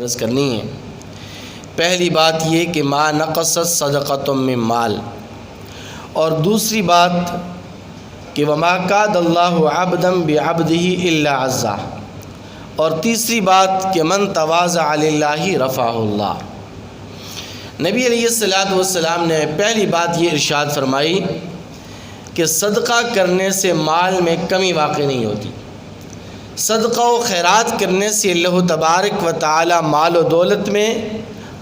عرض کرنی ہے۔ پہلی بات یہ کہ ما نقصت صدقۃ من مال، اور دوسری بات کہ وما کاد اللہ عبدا بعبدہ الا عزہ، اور تیسری بات کہ من تواضع للہ رفعہ اللہ۔ نبی علیہ الصلوۃ والسلام نے پہلی بات یہ ارشاد فرمائی کہ صدقہ کرنے سے مال میں کمی واقع نہیں ہوتی، صدقہ و خیرات کرنے سے اللہ تبارک و تعالی مال و دولت میں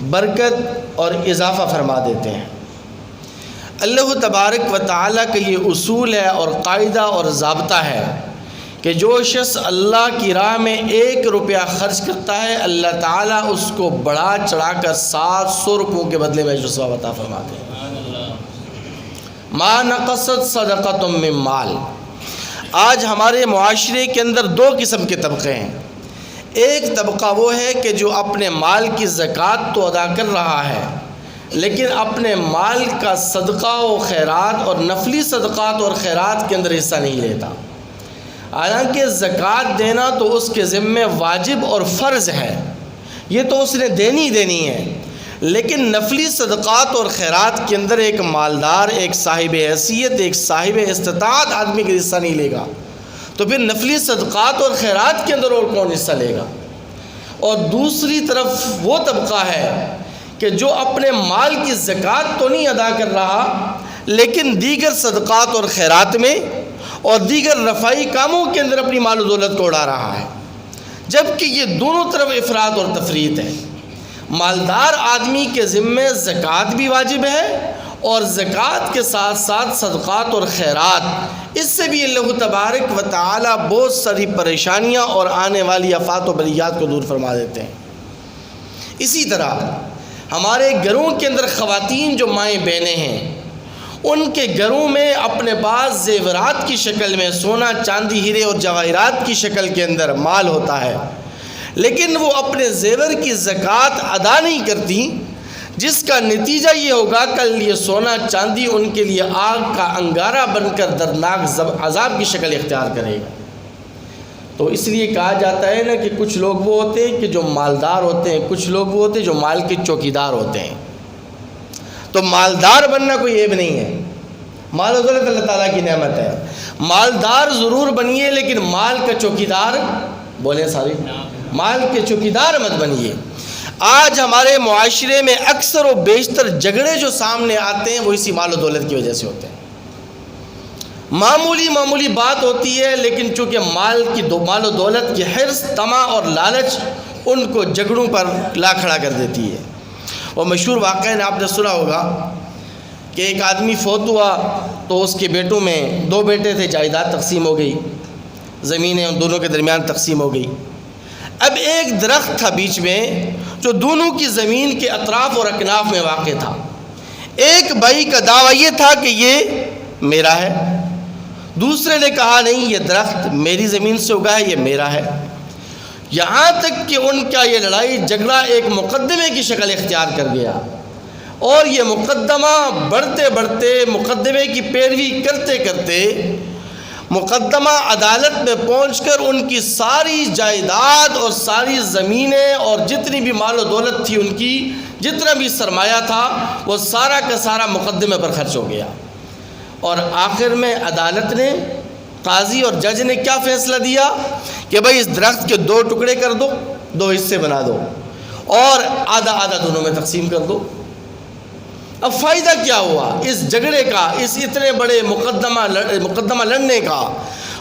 برکت اور اضافہ فرما دیتے ہیں۔ اللہ تبارک و تعالی کا یہ اصول ہے اور قاعدہ اور ضابطہ ہے کہ جو شخص اللہ کی راہ میں 1 روپیہ خرچ کرتا ہے، اللہ تعالیٰ اس کو بڑھا چڑھا کر 700 روپوں کے بدلے میں ثواب عطا فرماتے ہیں۔ ما نقصت صدقۃ من مال۔ آج ہمارے معاشرے کے اندر 2 قسم کے طبقے ہیں۔ ایک طبقہ وہ ہے کہ جو اپنے مال کی زکوٰۃ تو ادا کر رہا ہے، لیکن اپنے مال کا صدقہ و خیرات اور نفلی صدقات اور خیرات کے اندر حصہ نہیں لیتا۔ حالانکہ زکوٰۃ دینا تو اس کے ذمے واجب اور فرض ہے، یہ تو اس نے دینی ہے، لیکن نفلی صدقات اور خیرات کے اندر ایک مالدار، ایک صاحب حیثیت، ایک صاحب استطاعت آدمی کا حصہ نہیں لے گا، تو پھر نفلی صدقات اور خیرات کے اندر اور کون حصہ لے گا؟ اور دوسری طرف وہ طبقہ ہے کہ جو اپنے مال کی زکوٰۃ تو نہیں ادا کر رہا، لیکن دیگر صدقات اور خیرات میں اور دیگر رفائی کاموں کے اندر اپنی مال و دولت کو اڑا رہا ہے، جبکہ یہ دونوں طرف افراط اور تفریط ہے۔ مالدار آدمی کے ذمے زکوٰۃ بھی واجب ہے، اور زکوٰۃ کے ساتھ ساتھ صدقات اور خیرات، اس سے بھی اللہ تبارک و تعالی بہت ساری پریشانیاں اور آنے والی آفات و بلیات کو دور فرما دیتے ہیں۔ اسی طرح ہمارے گھروں کے اندر خواتین جو مائیں بہنیں ہیں، ان کے گھروں میں اپنے پاس زیورات کی شکل میں سونا چاندی ہیرے اور جواہرات کی شکل کے اندر مال ہوتا ہے، لیکن وہ اپنے زیور کی زکوٰۃ ادا نہیں کرتی، جس کا نتیجہ یہ ہوگا کل یہ سونا چاندی ان کے لیے آگ کا انگارہ بن کر دردناک عذاب کی شکل اختیار کرے گا۔ تو اس لیے کہا جاتا ہے نا کہ کچھ لوگ وہ ہوتے ہیں کہ جو مالدار ہوتے ہیں، کچھ لوگ وہ ہوتے ہیں جو مال کے چوکیدار ہوتے ہیں۔ تو مالدار بننا کوئی عیب نہیں ہے، مال و دولت اللہ تعالیٰ کی نعمت ہے، مالدار ضرور بنیے لیکن مال کا چوکیدار بولیں ساری مال کے چوکیدار مت بنیے۔ آج ہمارے معاشرے میں اکثر و بیشتر جھگڑے جو سامنے آتے ہیں وہ اسی مال و دولت کی وجہ سے ہوتے ہیں۔ معمولی بات ہوتی ہے، لیکن چونکہ مال و دولت کی حرص، طمع اور لالچ ان کو جھگڑوں پر لا کھڑا کر دیتی ہے۔ اور مشہور واقعہ آپ نے سنا ہوگا کہ ایک آدمی فوت ہوا تو اس کے بیٹوں میں 2 بیٹے تھے، جائیداد تقسیم ہو گئی، زمینیں ان دونوں کے درمیان تقسیم ہو گئی۔ اب ایک درخت تھا بیچ میں جو دونوں کی زمین کے اطراف اور اکناف میں واقع تھا۔ ایک بھائی کا دعویٰ یہ تھا کہ یہ میرا ہے، دوسرے نے کہا نہیں یہ درخت میری زمین سے اگا ہے، یہ میرا ہے۔ یہاں تک کہ ان کا یہ لڑائی جھگڑا ایک مقدمے کی شکل اختیار کر گیا، اور یہ مقدمہ بڑھتے بڑھتے، مقدمے کی پیروی کرتے کرتے مقدمہ عدالت میں پہنچ کر ان کی ساری جائیداد اور ساری زمینیں اور جتنی بھی مال و دولت تھی، ان کی جتنا بھی سرمایہ تھا، وہ سارا کا سارا مقدمے پر خرچ ہو گیا۔ اور آخر میں عدالت نے، قاضی اور جج نے کیا فیصلہ دیا کہ بھائی اس درخت کے 2 ٹکڑے کر دو، 2 حصے بنا دو، اور آدھا آدھا دونوں میں تقسیم کر دو۔ اب فائدہ کیا ہوا اس جھگڑے کا، اس اتنے بڑے مقدمہ لڑنے کا،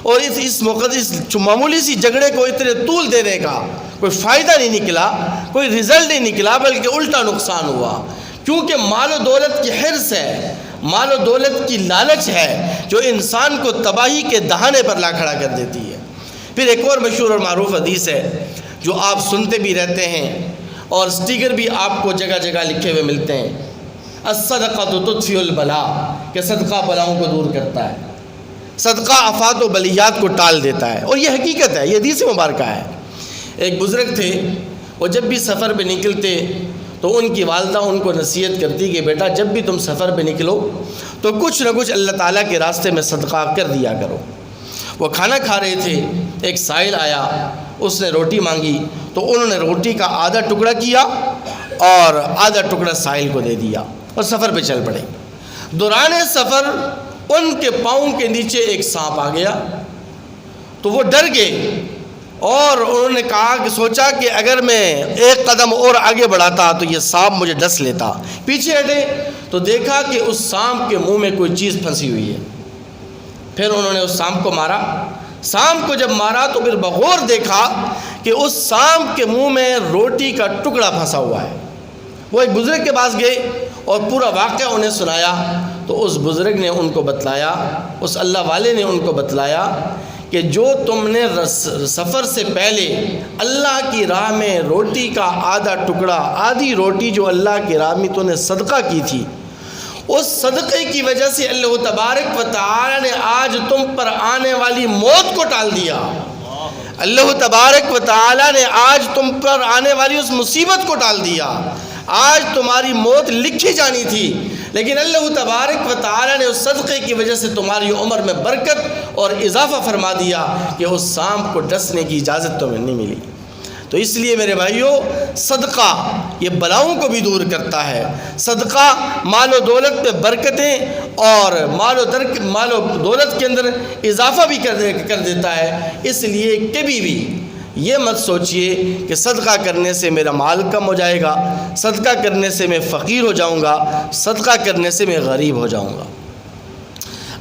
اور اس معمولی سی جھگڑے کو اتنے طول دینے کا؟ کوئی فائدہ نہیں نکلا، کوئی رزلٹ نہیں نکلا، بلکہ الٹا نقصان ہوا، کیونکہ مال و دولت کی حرص ہے، مال و دولت کی لالچ ہے جو انسان کو تباہی کے دہانے پر لا کھڑا کر دیتی ہے۔ پھر ایک اور مشہور اور معروف حدیث ہے جو آپ سنتے بھی رہتے ہیں، اور اسٹیکر بھی آپ کو جگہ جگہ لکھے ہوئے ملتے ہیں، الصدقۃ تطفئ البلاء، کہ صدقہ بلاؤں کو دور کرتا ہے، صدقہ آفات و بلیات کو ٹال دیتا ہے۔ اور یہ حقیقت ہے، یہ حدیث مبارکہ ہے۔ ایک بزرگ تھے، وہ جب بھی سفر پہ نکلتے تو ان کی والدہ ان کو نصیحت کرتی کہ بیٹا جب بھی تم سفر پہ نکلو تو کچھ نہ کچھ اللہ تعالیٰ کے راستے میں صدقہ کر دیا کرو۔ وہ کھانا کھا رہے تھے، ایک سائل آیا، اس نے روٹی مانگی تو انہوں نے روٹی کا آدھا ٹکڑا کیا اور آدھا ٹکڑا سائل کو دے دیا اور سفر پہ چل پڑے۔ دوران سفر ان کے پاؤں کے نیچے ایک سانپ آ گیا تو وہ ڈر گئے اور انہوں نے کہا کہ سوچا کہ اگر میں ایک قدم اور آگے بڑھاتا تو یہ سانپ مجھے ڈس لیتا۔ پیچھے ہٹے تو دیکھا کہ اس سانپ کے منہ میں کوئی چیز پھنسی ہوئی ہے۔ پھر انہوں نے اس سانپ کو مارا۔ سانپ کو جب مارا تو پھر بغور دیکھا کہ اس سانپ کے منہ میں روٹی کا ٹکڑا پھنسا ہوا ہے۔ وہ ایک بزرگ کے پاس گئے اور پورا واقعہ انہیں سنایا تو اس بزرگ نے ان کو بتلایا، اس اللہ والے نے ان کو بتلایا کہ جو تم نے سفر سے پہلے اللہ کی راہ میں روٹی کا آدھا ٹکڑا، آدھی روٹی جو اللہ کی راہ میں تو نے صدقہ کی تھی، اس صدقے کی وجہ سے اللہ تبارک و تعالی نے آج تم پر آنے والی موت کو ٹال دیا۔ اللہ تبارک و تعالی نے آج تم پر آنے والی اس مصیبت کو ٹال دیا۔ آج تمہاری موت لکھی جانی تھی، لیکن اللہ تبارک و تعالی نے اس صدقے کی وجہ سے تمہاری عمر میں برکت اور اضافہ فرما دیا کہ اس سانپ کو ڈسنے کی اجازت تمہیں نہیں ملی۔ تو اس لیے میرے بھائیوں، صدقہ یہ بلاؤں کو بھی دور کرتا ہے۔ صدقہ مال و دولت میں برکتیں اور مال و دولت کے اندر اضافہ بھی کر دیتا ہے۔ اس لیے کبھی بھی یہ مت سوچئے کہ صدقہ کرنے سے میرا مال کم ہو جائے گا، صدقہ کرنے سے میں فقیر ہو جاؤں گا، صدقہ کرنے سے میں غریب ہو جاؤں گا۔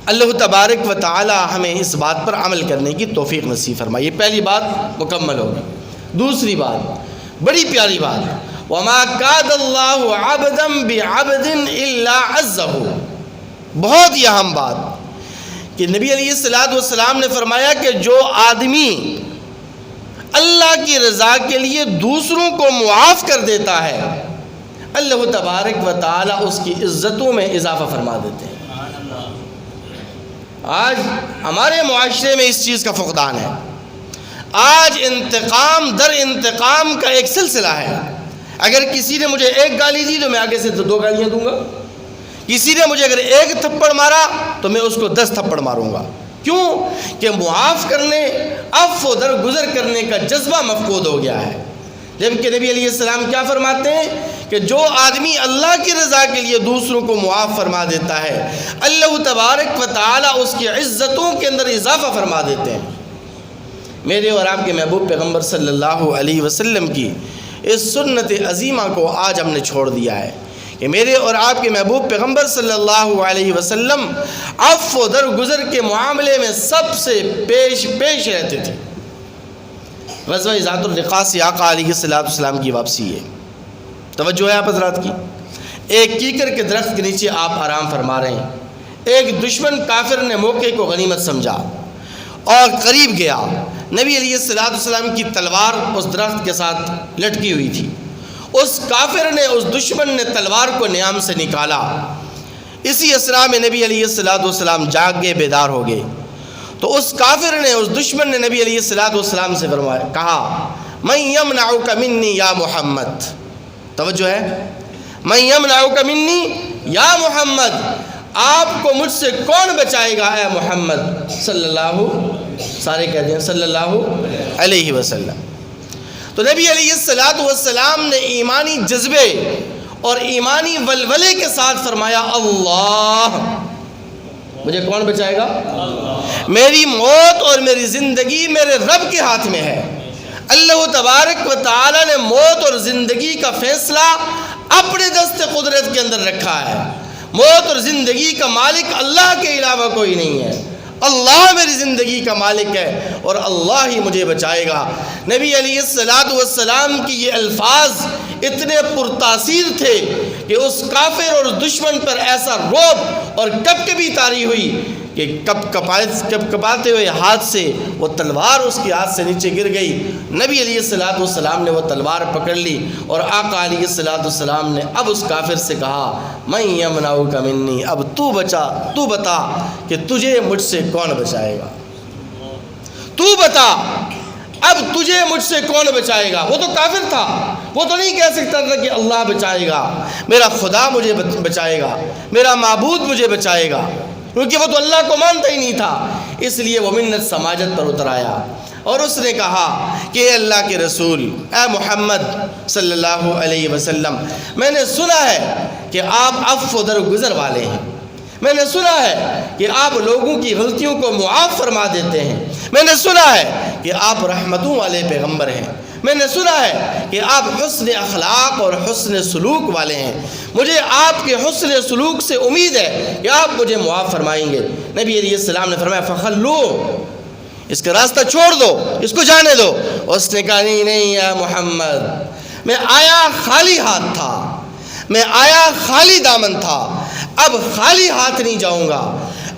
اللہ تبارک و تعالی ہمیں اس بات پر عمل کرنے کی توفیق نصیب فرمائے۔ یہ پہلی بات مکمل ہوگی۔ دوسری بات بڑی پیاری بات، وَمَا كَادَ اللَّهُ عَبْدًا بِعَبْدٍ إِلَّا عَزَّهُ، بہت ہی اہم بات کہ نبی علیہ السلام نے فرمایا کہ جو آدمی اللہ کی رضا کے لیے دوسروں کو معاف کر دیتا ہے، اللہ تبارک و تعالی اس کی عزتوں میں اضافہ فرما دیتے ہیں۔ آج ہمارے معاشرے میں اس چیز کا فقدان ہے۔ آج انتقام در انتقام کا ایک سلسلہ ہے۔ اگر کسی نے مجھے ایک گالی دی تو میں آگے سے 2 گالیاں دوں گا، کسی نے مجھے اگر ایک تھپڑ مارا تو میں اس کو 10 تھپڑ ماروں گا۔ کیوں کہ معاف کرنے، عفو درگزر کرنے کا جذبہ مفقود ہو گیا ہے۔ جبکہ نبی علیہ السلام کیا فرماتے ہیں کہ جو آدمی اللہ کی رضا کے لیے دوسروں کو معاف فرما دیتا ہے، اللہ تبارک و تعالی اس کی عزتوں کے اندر اضافہ فرما دیتے ہیں۔ میرے اور آپ کے محبوب پیغمبر صلی اللہ علیہ وسلم کی اس سنت عظیمہ کو آج ہم نے چھوڑ دیا ہے کہ میرے اور آپ کے محبوب پیغمبر صلی اللہ علیہ وسلم عفو درگزر کے معاملے میں سب سے پیش رہتے تھے۔ غزوہ ذات الرقاع سے آقا علیہ السلام کی واپسی ہے۔ توجہ ہے آپ حضرات کی۔ ایک کیکر کے درخت کے نیچے آپ آرام فرما رہے ہیں۔ ایک دشمن کافر نے موقع کو غنیمت سمجھا اور قریب گیا۔ نبی علیہ السلام کی تلوار اس درخت کے ساتھ لٹکی ہوئی تھی۔ اس کافر نے، اس دشمن نے تلوار کو نیام سے نکالا۔ اسی اسرا میں نبی علیہ السلام جاگ گئے، بیدار ہو گئے۔ تو اس کافر نے، اس دشمن نے نبی علیہ السلام سے فرمایا، کہا من یمنعک منی یا محمد۔ توجہ ہے، من یمنعک منی یا محمد، آپ کو مجھ سے کون بچائے گا اے محمد صلی اللہ، سارے کہتے ہیں صلی اللہ علیہ وسلم۔ تو نبی علیہ السلام نے ایمانی جذبے اور ایمانی ولولے کے ساتھ فرمایا، اللہ، مجھے کون بچائے گا؟ میری موت اور میری زندگی میرے رب کے ہاتھ میں ہے۔ اللہ تبارک و تعالی نے موت اور زندگی کا فیصلہ اپنے دست قدرت کے اندر رکھا ہے۔ موت اور زندگی کا مالک اللہ کے علاوہ کوئی نہیں ہے۔ اللہ میری زندگی کا مالک ہے اور اللہ ہی مجھے بچائے گا۔ نبی علیہ السلام کی یہ الفاظ اتنے پرتاثیر تھے کہ اس کافر اور اس دشمن پر ایسا رعب اور کپکپی طاری ہوئی کہ کپاتے ہوئے ہاتھ سے وہ تلوار اس کے ہاتھ سے نیچے گر گئی۔ نبی علیہ السلام نے وہ تلوار پکڑ لی اور آقا علیہ السلام نے اب اس کافر سے کہا، من یمنعک منی، اب تو بتا کہ تجھے مجھ سے کون بچائے گا؟ تو بتا اب تجھے مجھ سے کون بچائے گا؟ وہ تو کافر تھا، وہ تو نہیں کہہ سکتا تھا کہ اللہ بچائے گا، میرا خدا مجھے بچائے گا، میرا معبود مجھے بچائے گا، کیونکہ وہ تو اللہ کو مانتا ہی نہیں تھا۔ اس لیے وہ منت سماجت پر اتر آیا۔ اور اس نے کہا کہ اے اللہ کے رسول، اے محمد صلی اللہ علیہ وسلم، میں نے سنا ہے کہ آپ عفو و درگزر والے ہیں، میں نے سنا ہے کہ آپ لوگوں کی غلطیوں کو معاف فرما دیتے ہیں، میں نے سنا ہے کہ آپ رحمتوں والے پیغمبر ہیں، میں نے سنا ہے کہ آپ حسن اخلاق اور حسن سلوک والے ہیں، مجھے آپ کے حسن سلوک سے امید ہے کہ آپ مجھے معاف فرمائیں گے۔ نبی علیہ السلام نے فرمایا فخلو، اس کا راستہ چھوڑ دو، اس کو جانے دو۔ اس نے کہا نہیں یا محمد، میں آیا خالی ہاتھ تھا، میں آیا خالی دامن تھا، اب خالی ہاتھ نہیں جاؤں گا،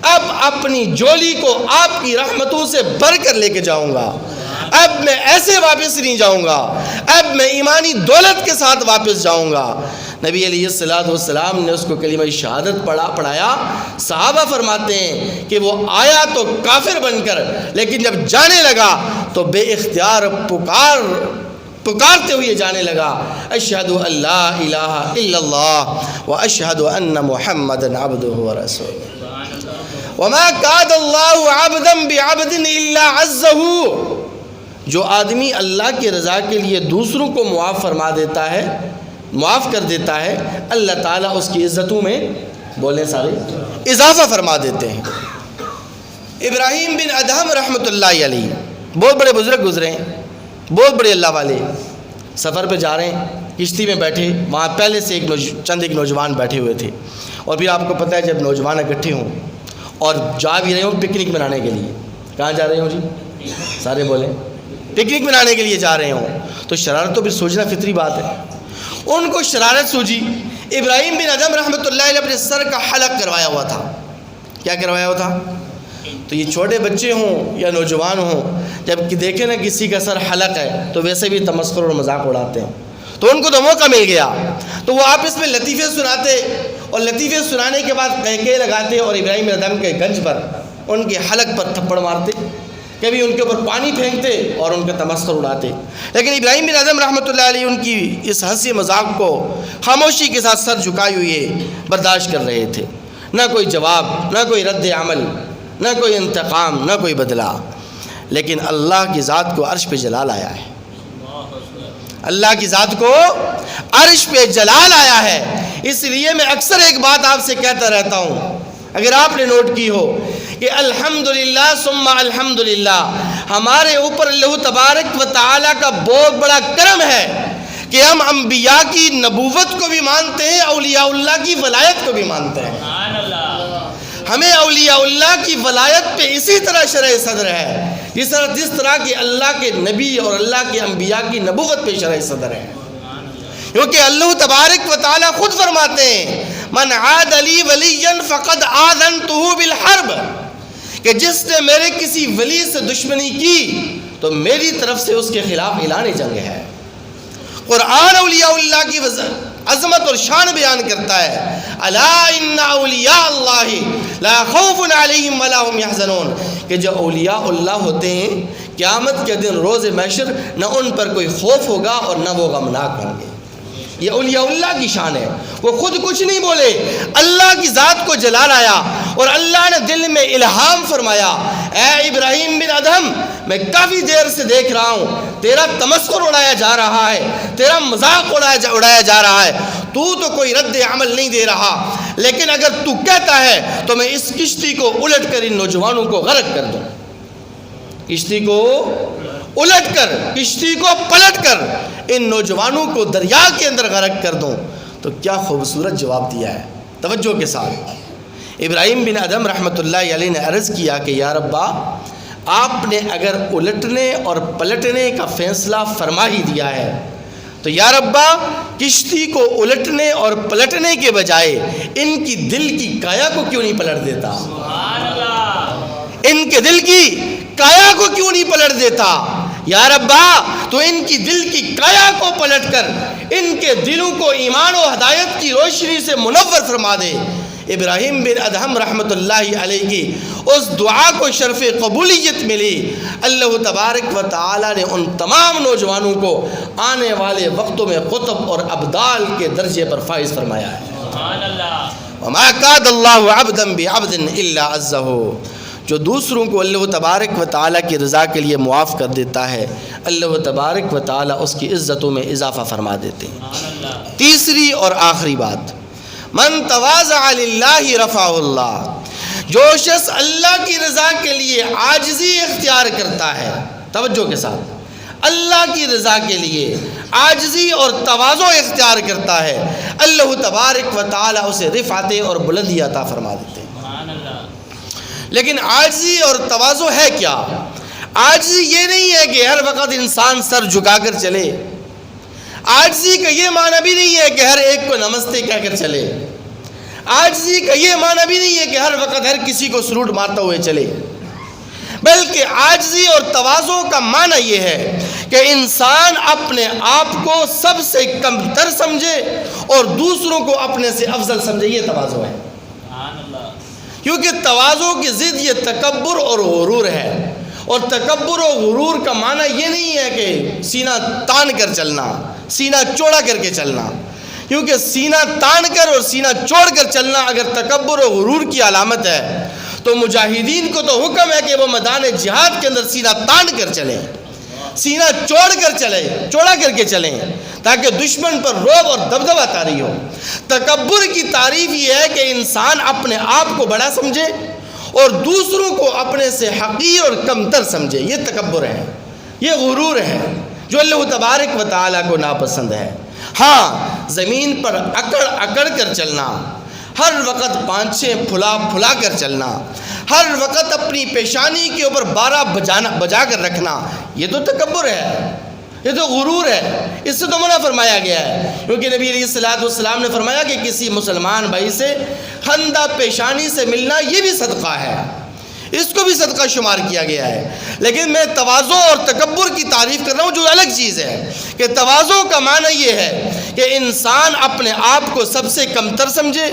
اب اپنی جولی کو آپ کی رحمتوں سے بھر کر لے کے جاؤں گا، اب میں ایسے واپس نہیں جاؤں گا، اب میں ایمانی دولت کے ساتھ واپس جاؤں گا۔ نبی علیہ السلام نے اس کو کلمہ شہادت پڑھایا۔ صحابہ فرماتے ہیں کہ وہ آیا تو کافر بن کر، لیکن جب جانے لگا تو بے اختیار پکارتے ہوئے جانے لگا، اشہد ان لا الہ الا اللہ و اشہد ان محمدا عبدہ و رسولہ وما کاد اللہ عبدا بعبد الا عزہ۔ جو آدمی اللہ کی رضا کے لیے دوسروں کو معاف فرما دیتا ہے، معاف کر دیتا ہے، اللہ تعالیٰ اس کی عزتوں میں بولیں سارے اضافہ فرما دیتے ہیں۔ ابراہیم بن ادہم رحمۃ اللہ علیہ بہت بڑے بزرگ گزرے ہیں، بہت بڑے اللہ والے، سفر پہ جا رہے ہیں، کشتی میں بیٹھے، وہاں پہلے سے ایک نوجوان بیٹھے ہوئے تھے، اور پھر آپ کو پتہ ہے جب نوجوان اکٹھے ہوں اور جا بھی رہے ہوں پکنک منانے کے لیے، کہاں جا رہے ہوں جی؟ سارے بولیں، پکنک منانے کے لیے جا رہے ہوں تو شرارت تو پھر سوچنا فطری بات ہے۔ ان کو شرارت سوچی، ابراہیم بن ادہم رحمۃ اللہ علیہ اپنے سر کا حلق کروایا ہوا تھا۔ کیا کروایا ہوا تھا؟ تو یہ چھوٹے بچے ہوں یا نوجوان ہوں، جب کہ دیکھیں نا کسی کا سر حلق ہے تو ویسے بھی تمسخر اور مذاق اڑاتے ہیں، تو ان کو تو موقع مل گیا، تو وہ آپس میں لطیفے سناتے، اور لطیفے سنانے کے بعد قہقہے لگاتے اور ابراہیم بن ادہم کے گنج پر، ان کے حلق پر تھپڑ مارتے، کبھی ان کے اوپر پانی پھینکتے اور ان کا تمسخر اڑاتے۔ لیکن ابراہیم بن ادہم رحمۃ اللہ علیہ ان کی اس ہنسی مذاق کو خاموشی کے ساتھ سر جھکائے ہوئے برداشت کر رہے تھے، نہ کوئی جواب، نہ کوئی رد عمل، نہ کوئی انتقام، نہ کوئی بدلہ۔ لیکن اللہ کی ذات کو عرش پہ جلال آیا ہے، اللہ کی ذات کو عرش پہ جلال آیا ہے۔ اس لیے میں اکثر ایک بات آپ سے کہتا رہتا ہوں، اگر آپ نے نوٹ کی ہو کہ الحمدللہ ثم الحمدللہ، ہمارے اوپر اللہ تبارک و تعالیٰ کا بہت بڑا کرم ہے کہ ہم انبیاء کی نبوت کو بھی مانتے ہیں، اولیاء اللہ کی ولایت کو بھی مانتے ہیں۔ ہمیں اولیاء اللہ کی ولایت پہ اسی طرح شرح صدر ہے جس طرح کہ اللہ کے نبی اور اللہ کے انبیاء کی نبوت پہ شرح صدر ہے، کیونکہ اللہ تبارک و تعالیٰ خود فرماتے ہیں من عاد لی ولیا فقد آذنتہ بالحرب، کہ جس نے میرے کسی ولی سے دشمنی کی تو میری طرف سے اس کے خلاف اعلان جنگ ہے۔ قرآن اولیاء اللہ کی عظمت اور شان بیان کرتا ہے، الا ان اولیاء اللہ لا خوف علیہم ولا هم يحزنون، کہ جو اولیاء اللہ ہوتے ہیں قیامت کے دن روز محشر نہ ان پر کوئی خوف ہوگا اور نہ وہ غمناک ہوں گے۔ یہ اولیاء اللہ کی شان ہے، وہ خود کچھ نہیں بولے، اللہ کی ذات کو جلال آیا اور اللہ نے دل میں الہام فرمایا، اے ابراہیم بن ادہم میں کافی دیر سے دیکھ رہا ہوں تیرا تمسخر اڑایا جا رہا ہے، تیرا مذاق اڑایا جا رہا ہے، تو کوئی رد عمل نہیں دے رہا، لیکن اگر تو کہتا ہے تو میں اس کشتی کو الٹ کر ان نوجوانوں کو غرق کر دوں، کشتی کو الٹ کر، کشتی کو پلٹ کر ان نوجوانوں کو دریا کے اندر غرق کر دوں۔ تو کیا خوبصورت جواب دیا ہے، توجہ کے ساتھ۔ ابراہیم بن ادہم رحمۃ اللہ علیہ نے عرض کیا کہ یا ربا، آپ نے اگر الٹنے اور پلٹنے کا فیصلہ فرما ہی دیا ہے تو یا ربا کشتی کو الٹنے اور پلٹنے کے بجائے ان کی دل کی کایا کو کیوں نہیں پلٹ دیتا؟ ان کے دل کی کایا کو کیوں نہیں پلٹ دیتا؟ یا ربا تو ان کی دل کی کایا کو پلٹ کر ان کے دلوں کو ایمان و ہدایت کی روشنی سے منور فرما دے۔ ابراہیم بن ادہم رحمۃ اللہ علیہ کی اس دعا کو شرف قبولیت ملی، اللہ تبارک و تعالی نے ان تمام نوجوانوں کو آنے والے وقتوں میں قطب اور ابدال کے درجے پر فائز فرمایا ہے۔ وما کاد اللہ عبدا بعبد الا عزہ، جو دوسروں کو اللہ تبارک و تعالیٰ کی رضا کے لیے معاف کر دیتا ہے، اللہ تبارک و تعالیٰ اس کی عزتوں میں اضافہ فرما دیتے ہیں۔ تیسری اور آخری بات، من تواضع للہ رفعہ اللہ، جو شخص اللہ کی رضا کے لیے عاجزی اختیار کرتا ہے، توجہ کے ساتھ، اللہ کی رضا کے لیے عاجزی اور تواضع اختیار کرتا ہے، اللہ تبارک و تعالیٰ اسے رفعت اور بلندی عطا فرما دیتے ہیں۔ لیکن عاجزی اور تواضع ہے کیا؟ عاجزی یہ نہیں ہے کہ ہر وقت انسان سر جھکا کر چلے، عاجزی کا یہ معنی بھی نہیں ہے کہ ہر ایک کو نمستے کہہ کر چلے، عاجزی کا یہ معنی بھی نہیں ہے کہ ہر وقت ہر کسی کو سلوٹ مارتا ہوئے چلے، بلکہ عاجزی اور تواضع کا معنی یہ ہے کہ انسان اپنے آپ کو سب سے کم تر سمجھے اور دوسروں کو اپنے سے افضل سمجھے، یہ تواضع ہے۔ کیونکہ تواضع کی ضد یہ تکبر اور غرور ہے، اور تکبر و غرور کا معنی یہ نہیں ہے کہ سینہ تان کر چلنا، سینہ چوڑا کر کے چلنا، کیونکہ سینہ تان کر اور سینہ چوڑ کر چلنا اگر تکبر و غرور کی علامت ہے تو مجاہدین کو تو حکم ہے کہ وہ میدان جہاد کے اندر سینہ تان کر چلیں، سینہ چوڑا کر کے چلیں تاکہ دشمن پر رعب اور دبدبہ طاری ہو۔ تکبر کی تعریف یہ ہے کہ انسان اپنے آپ کو بڑا سمجھے اور دوسروں کو اپنے سے حقیر اور کمتر سمجھے، یہ تکبر ہے، یہ غرور ہے جو اللہ تبارک و تعالیٰ کو ناپسند ہے۔ ہاں، زمین پر اکڑ کر چلنا، ہر وقت پانچیں پھلا کر چلنا، ہر وقت اپنی پیشانی کے اوپر بارہ بجا کر رکھنا، یہ تو تکبر ہے، یہ تو غرور ہے، اس سے تو منع فرمایا گیا ہے۔ کیونکہ نبی علیہ السلام نے فرمایا کہ کسی مسلمان بھائی سے خندہ پیشانی سے ملنا یہ بھی صدقہ ہے، اس کو بھی صدقہ شمار کیا گیا ہے۔ لیکن میں تواضع اور تکبر کی تعریف کر رہا ہوں جو الگ چیز ہے، کہ تواضع کا معنی یہ ہے کہ انسان اپنے آپ کو سب سے کمتر سمجھے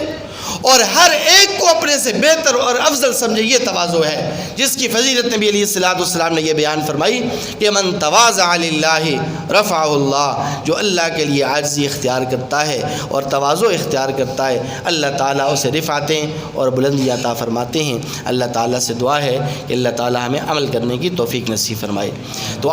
اور ہر ایک کو اپنے سے بہتر اور افضل سمجھے، یہ تواضع ہے، جس کی فضیلت نبی علیہ السلام نے یہ بیان فرمائی کہ من تواضع للہ رفعہ اللہ، جو اللہ کے لیے عاجزی اختیار کرتا ہے اور تواضع اختیار کرتا ہے، اللہ تعالیٰ اسے رفعتیں اور بلندی عطا فرماتے ہیں۔ اللہ تعالیٰ سے دعا ہے کہ اللہ تعالیٰ ہمیں عمل کرنے کی توفیق نصیب فرمائے۔ تو